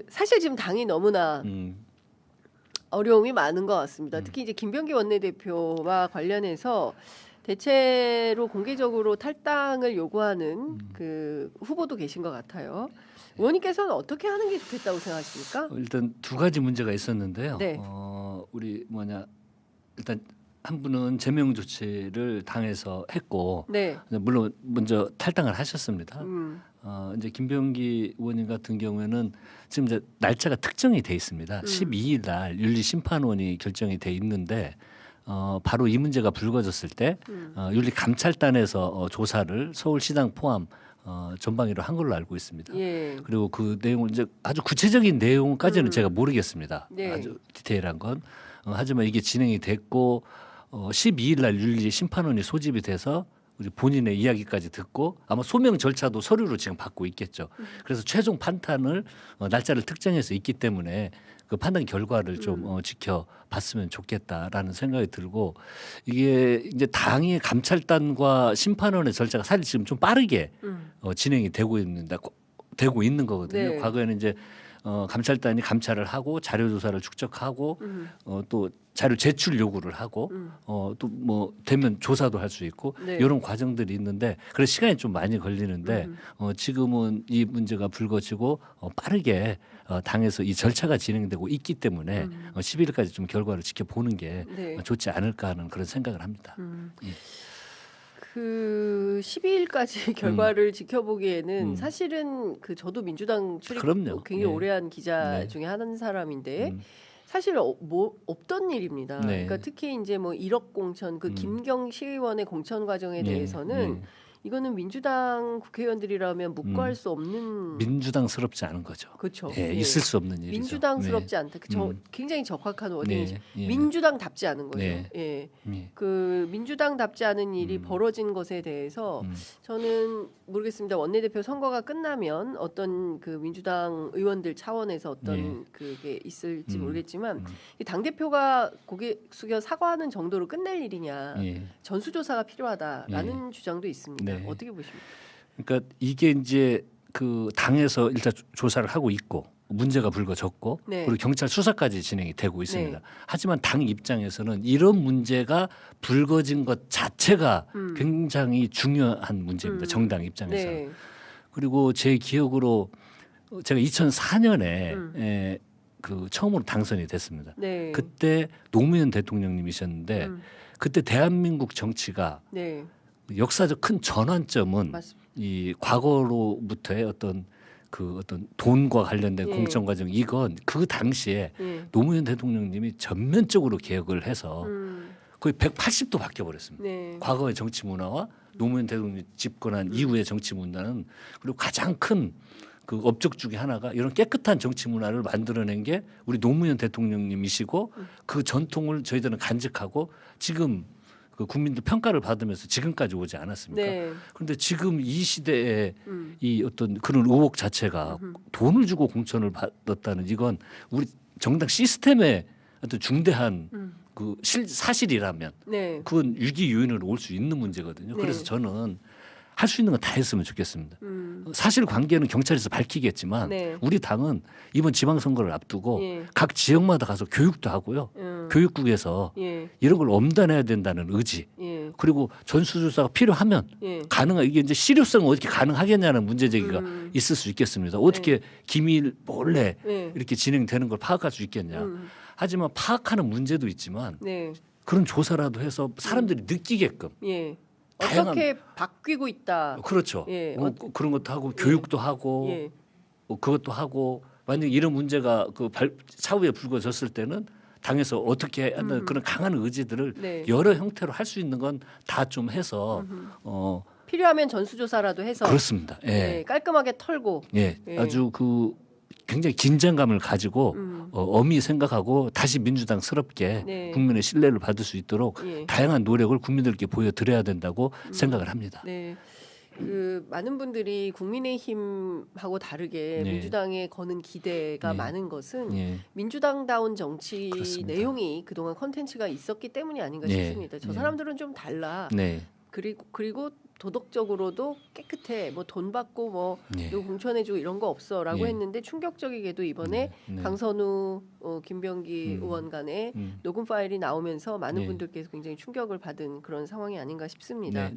사실 지금 당이 너무나 어려움이 많은 것 같습니다. 특히 이제 김병기 원내대표와 관련해서 대체로 공개적으로 탈당을 요구하는 그 후보도 계신 것 같아요. 의원님께서는 어떻게 하는 게 좋겠다고 생각하십니까? 일단 두 가지 문제가 있었는데요. 네. 우리 일단 한 분은 제명 조치를 당해서 했고, 네. 물론 먼저 탈당을 하셨습니다. 이제 김병기 의원님 같은 경우에는 지금 이제 날짜가 특정이 돼 있습니다. 12일 날 윤리심판원이 결정이 돼 있는데 바로 이 문제가 불거졌을 때 윤리감찰단에서 조사를 서울시당 포함 전방위로 한 걸로 알고 있습니다. 예. 그리고 그 내용을 이제 아주 구체적인 내용까지는 제가 모르겠습니다. 네. 아주 디테일한 건. 하지만 이게 진행이 됐고 12일 날 윤리심판원이 소집이 돼서 우리 본인의 이야기까지 듣고 아마 소명 절차도 서류로 지금 받고 있겠죠. 그래서 최종 판단을 날짜를 특정해서 있기 때문에 그 판단 결과를 좀 지켜봤으면 좋겠다라는 생각이 들고, 이게 이제 당의 감찰단과 심판원의 절차가 사실 지금 좀 빠르게 진행이 되고 있는 거거든요. 네. 과거에는 이제 감찰단이 감찰을 하고 자료 조사를 축적하고 또 자료 제출 요구를 하고 또 뭐 되면 조사도 할 수 있고 네. 이런 과정들이 있는데 그래서 시간이 좀 많이 걸리는데 지금은 이 문제가 불거지고 빠르게 당에서 이 절차가 진행되고 있기 때문에 10일까지 좀 결과를 지켜보는 게 네. 좋지 않을까 하는 그런 생각을 합니다. 예. 그 12일까지 결과를 지켜보기에는 사실은 그 저도 민주당 출입 그럼요. 굉장히 예. 오래한 기자 네. 중에 한 사람인데 사실 뭐 없던 일입니다. 네. 그러니까 특히 이제 뭐 1억 공천 그 김경 시의원의 공천 과정에 네. 대해서는 네. 이거는 민주당 국회의원들이라면 묵과할 수 없는 민주당스럽지 않은 거죠. 그렇죠. 예, 있을 수 없는 일이죠. 민주당스럽지 않다. 굉장히 적확한 워딩이죠. 네, 예. 민주당답지 않은 거죠. 네. 예. 예. 그 민주당답지 않은 일이 벌어진 것에 대해서 저는 모르겠습니다. 원내대표 선거가 끝나면 어떤 그 민주당 의원들 차원에서 어떤 예. 그게 있을지 모르겠지만 당 대표가 고개 숙여 사과하는 정도로 끝낼 일이냐, 예. 전수조사가 필요하다라는 주장도 있습니다. 네. 어떻게 보십니까? 그러니까 이게 이제 그 당에서 일단 조사를 하고 있고 문제가 불거졌고 네. 그리고 경찰 수사까지 진행이 되고 있습니다. 네. 하지만 당 입장에서는 이런 문제가 불거진 것 자체가 굉장히 중요한 문제입니다. 정당 입장에서는. 네. 그리고 제 기억으로 제가 2004년에 그 처음으로 당선이 됐습니다. 네. 그때 노무현 대통령님이셨는데 그때 대한민국 정치가 네. 역사적 큰 전환점은 맞습니다. 이 과거로부터의 어떤 돈과 관련된 예. 공천 과정, 이건 그 당시에 예. 노무현 대통령님이 전면적으로 개혁을 해서 거의 180도 바뀌어 버렸습니다. 네. 과거의 정치 문화와 노무현 대통령이 집권한 이후의 정치 문화는, 그리고 가장 큰 그 업적 중에 하나가 이런 깨끗한 정치 문화를 만들어낸 게 우리 노무현 대통령님이시고 그 전통을 저희들은 간직하고 지금 그 국민들 평가를 받으면서 지금까지 오지 않았습니까? 네. 그런데 지금 이 시대에 이 어떤 그런 의혹 자체가 돈을 주고 공천을 받았다는, 이건 우리 정당 시스템의 어떤 중대한 그 사실이라면 네. 그건 위기 요인으로 올 수 있는 문제거든요. 네. 그래서 저는 할 수 있는 건 다 했으면 좋겠습니다. 사실 관계는 경찰에서 밝히겠지만 네. 우리 당은 이번 지방선거를 앞두고 예. 각 지역마다 가서 교육도 하고요. 교육국에서 예. 이런 걸 엄단해야 된다는 의지, 예. 그리고 전수조사가 필요하면 예. 이게 이제 실효성은 어떻게 가능하겠냐는 문제 제기가 있을 수 있겠습니다. 어떻게 기밀 몰래 네. 이렇게 진행되는 걸 파악할 수 있겠냐. 하지만 파악하는 문제도 있지만 네. 그런 조사라도 해서 사람들이 느끼게끔. 예. 다양한- 어떻게 바뀌고 있다. 그렇죠. 예. 그런 것도 하고 교육도 하고 예. 그것도 하고, 만약에 이런 문제가 차후에 불거졌을 때는 당에서 어떻게 하는 그런 강한 의지들을 네. 여러 형태로 할 수 있는 건 다 좀 해서 필요하면 전수조사라도 해서 그렇습니다. 예. 예. 깔끔하게 털고 예. 예. 아주 굉장히 긴장감을 가지고 엄히 생각하고 다시 민주당스럽게 네. 국민의 신뢰를 받을 수 있도록 예. 다양한 노력을 국민들께 보여드려야 된다고 생각을 합니다. 네. 그 많은 분들이 국민의힘하고 다르게 네. 민주당에 거는 기대가 네. 많은 것은 예. 민주당다운 정치 그렇습니다. 내용이 그동안 컨텐츠가 있었기 때문이 아닌가 네. 싶습니다. 저 네. 사람들은 좀 달라. 네. 그리고 도덕적으로도 깨끗해. 뭐 돈 받고 뭐 예. 누구 공천해주고 이런 거 없어라고 예. 했는데 충격적이게도 이번에 네. 강선우 김병기 의원 간의 녹음 파일이 나오면서 많은 예. 분들께서 굉장히 충격을 받은 그런 상황이 아닌가 싶습니다. 네.